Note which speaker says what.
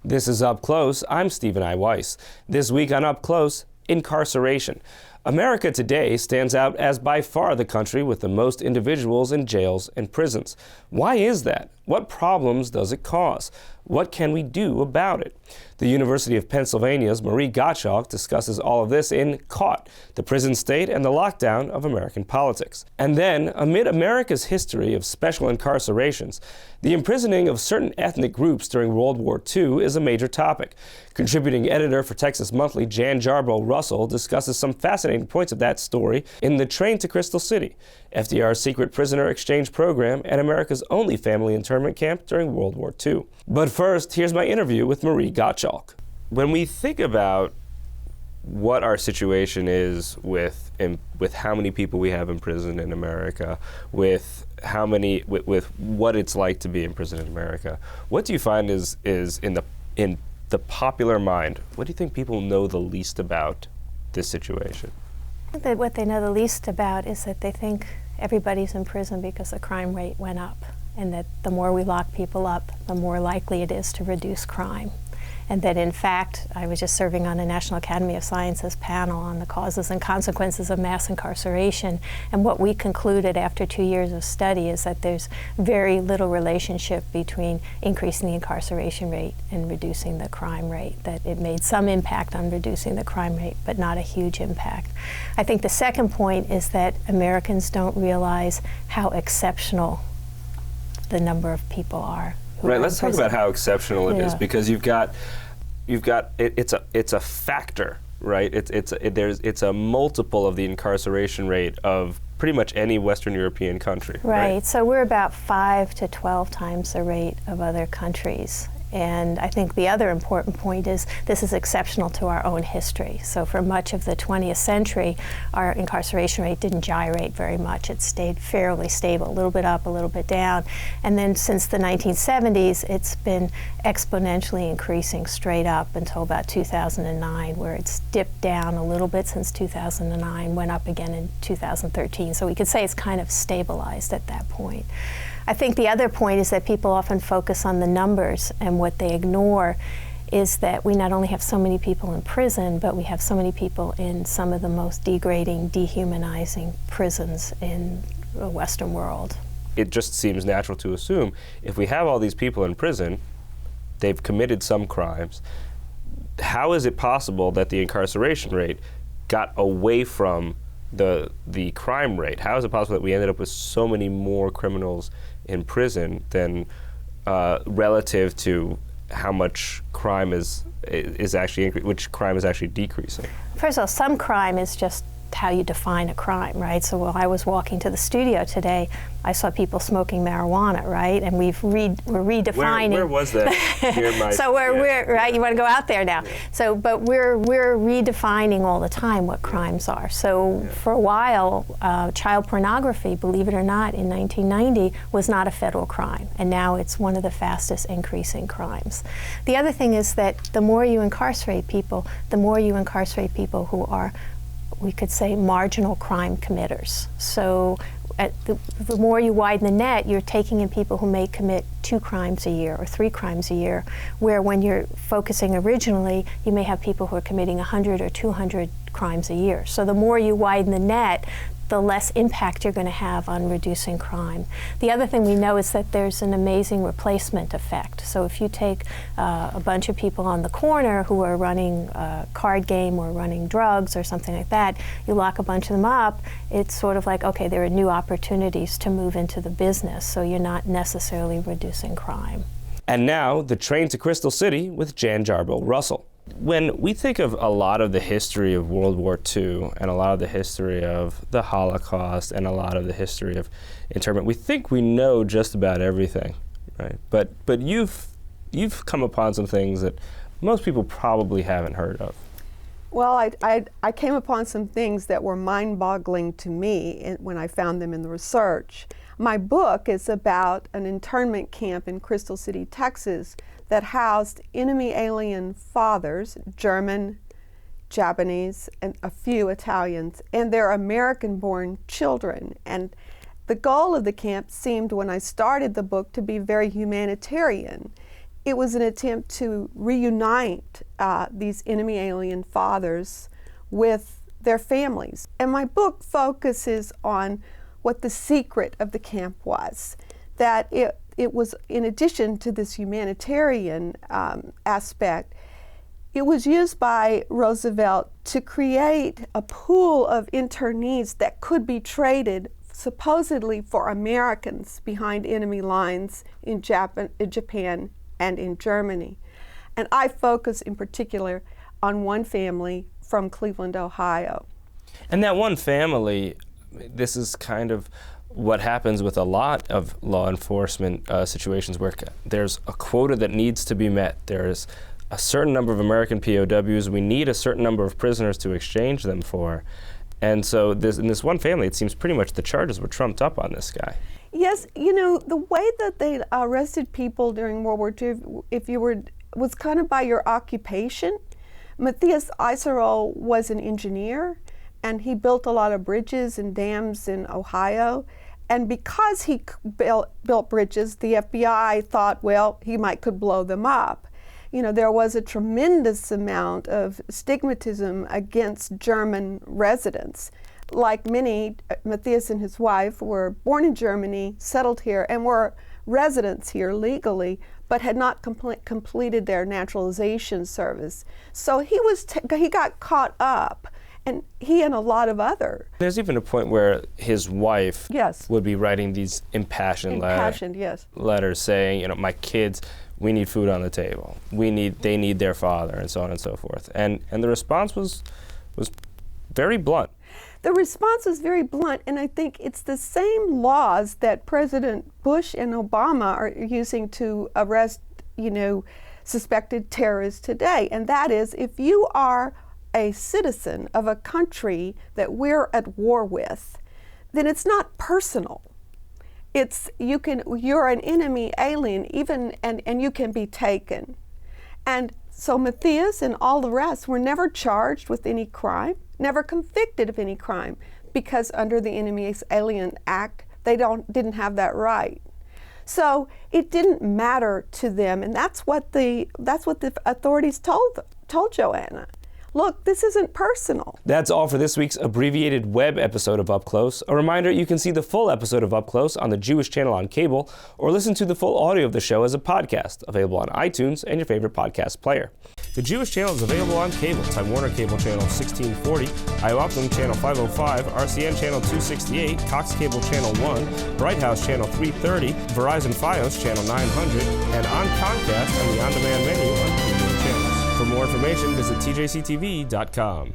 Speaker 1: This is Up Close. I'm Stephen I. Weiss. This week on Up Close, incarceration. America today stands out as by far the country with the most individuals in jails and prisons. Why is that? What problems does it cause? What can we do about it? The University of Pennsylvania's Marie Gottschalk discusses all of this in Caught, the Prison State and the Lockdown of American Politics. And then, amid America's history of special incarcerations, the imprisoning of certain ethnic groups during World War II is a major topic. Contributing editor for Texas Monthly, Jarboe Russell, discusses some fascinating points of that story in The Train to Crystal City, FDR's secret prisoner exchange program and America's only family internment camp during World War II. But first, here's my interview with Marie Gottschalk. When we think about what our situation is with how many people we have in prison in America, with what it's like to be in prison in America, what do you find is in the popular mind? What do you think people know the least about this situation?
Speaker 2: I think that what they know the least about is that they think everybody's in prison because the crime rate went up, and that the more we lock people up, the more likely it is to reduce crime. And that in fact, I was just serving on a National Academy of Sciences panel on the causes and consequences of mass incarceration, and what we concluded after 2 years of study is that there's very little relationship between increasing the incarceration rate and reducing the crime rate, that it made some impact on reducing the crime rate, but not a huge impact. I think the second point is that Americans don't realize how exceptional the number of people are.
Speaker 1: Right, let's talk about how exceptional it is, because you've got it's a factor, right? It's a multiple of the incarceration rate of pretty much any Western European country.
Speaker 2: Right. So we're about 5 to 12 times the rate of other countries. And I think the other important point is this is exceptional to our own history. So for much of the 20th century, our incarceration rate didn't gyrate very much. It stayed fairly stable, a little bit up, a little bit down. And then since the 1970s, it's been exponentially increasing straight up until about 2009, where it's dipped down a little bit since 2009, went up again in 2013. So we could say it's kind of stabilized at that point. I think the other point is that people often focus on the numbers, and what they ignore is that we not only have so many people in prison, but we have so many people in some of the most degrading, dehumanizing prisons in the Western world.
Speaker 1: It just seems natural to assume if we have all these people in prison, they've committed some crimes. How is it possible that the incarceration rate got away from the crime rate? How is it possible that we ended up with so many more criminals in prison than relative to how much crime is actually which crime is actually decreasing?
Speaker 2: First of all, some crime is just how you define a crime, right? So while I was walking to the studio today, I saw people smoking marijuana, right? And we're redefining.
Speaker 1: Where was that? Here in my,
Speaker 2: so we're right. You want to go out there now.
Speaker 1: Yeah.
Speaker 2: So, but we're redefining all the time what crimes are. So for a while, child pornography, believe it or not, in 1990 was not a federal crime, and now it's one of the fastest increasing crimes. The other thing is that the more you incarcerate people, the more you incarcerate people who are, we could say, marginal crime committers. So the more you widen the net, you're taking in people who may commit 2 crimes a year or 3 crimes a year, where when you're focusing originally, you may have people who are committing 100 or 200 crimes a year. So the more you widen the net, the less impact you're going to have on reducing crime. The other thing we know is that there's an amazing replacement effect. So if you take a bunch of people on the corner who are running a card game or running drugs or something like that, you lock a bunch of them up, it's sort of like, okay, there are new opportunities to move into the business, so you're not necessarily reducing crime.
Speaker 1: And now, The Train to Crystal City with Jarboe Russell. When we think of a lot of the history of World War II and a lot of the history of the Holocaust and a lot of the history of internment, we think we know just about everything, right? But you've come upon some things that most people probably haven't heard of.
Speaker 3: Well, I came upon some things that were mind-boggling to me when I found them in the research. My book is about an internment camp in Crystal City, Texas, that housed enemy alien fathers, German, Japanese, and a few Italians, and their American-born children. And the goal of the camp seemed, when I started the book, to be very humanitarian. it was an attempt to reunite these enemy alien fathers with their families. And my book focuses on what the secret of the camp was, that it was, in addition to this humanitarian aspect, it was used by Roosevelt to create a pool of internees that could be traded supposedly for Americans behind enemy lines in Japan and in Germany. And I focus in particular on one family from Cleveland, Ohio.
Speaker 1: And that one family, this is kind of what happens with a lot of law enforcement situations where there's a quota that needs to be met. There's a certain number of American POWs. We need a certain number of prisoners to exchange them for. And so in this one family, it seems pretty much the charges were trumped up on this guy.
Speaker 3: Yes, you know, the way that they arrested people during World War II, was kind of by your occupation. Matthias Iserl was an engineer, and he built a lot of bridges and dams in Ohio. And because he built bridges, the FBI thought, well, he could blow them up. You know, there was a tremendous amount of stigmatism against German residents. Like many, Matthias and his wife were born in Germany, settled here, and were residents here legally, but had not completed their naturalization service. So he got caught up, and he and a lot of other.
Speaker 1: There's even a point where his wife
Speaker 3: Yes.
Speaker 1: would be writing these impassioned
Speaker 3: Yes.
Speaker 1: letters saying, you know, my kids, we need food on the table. They need their father, and so on and so forth. And the response was very blunt.
Speaker 3: The response was very blunt, and I think it's the same laws that President Bush and Obama are using to arrest, you know, suspected terrorists today. And that is, if you are a citizen of a country that we're at war with, then it's not personal. You're an enemy alien, even, and you can be taken. And so Matthias and all the rest were never charged with any crime, never convicted of any crime, because under the Enemy Alien Act, they didn't have that right. So it didn't matter to them, and that's what the authorities told Joanna. Look, this isn't personal.
Speaker 1: That's all for this week's abbreviated web episode of Up Close. A reminder, you can see the full episode of Up Close on the Jewish Channel on cable, or listen to the full audio of the show as a podcast, available on iTunes and your favorite podcast player. The Jewish Channel is available on cable, Time Warner Cable Channel 1640, IOPLING Channel 505, RCN Channel 268, Cox Cable Channel 1, Bright House Channel 330, Verizon Fios Channel 900, and on Comcast on the on-demand menu on premium channels. For more information, visit tjctv.com.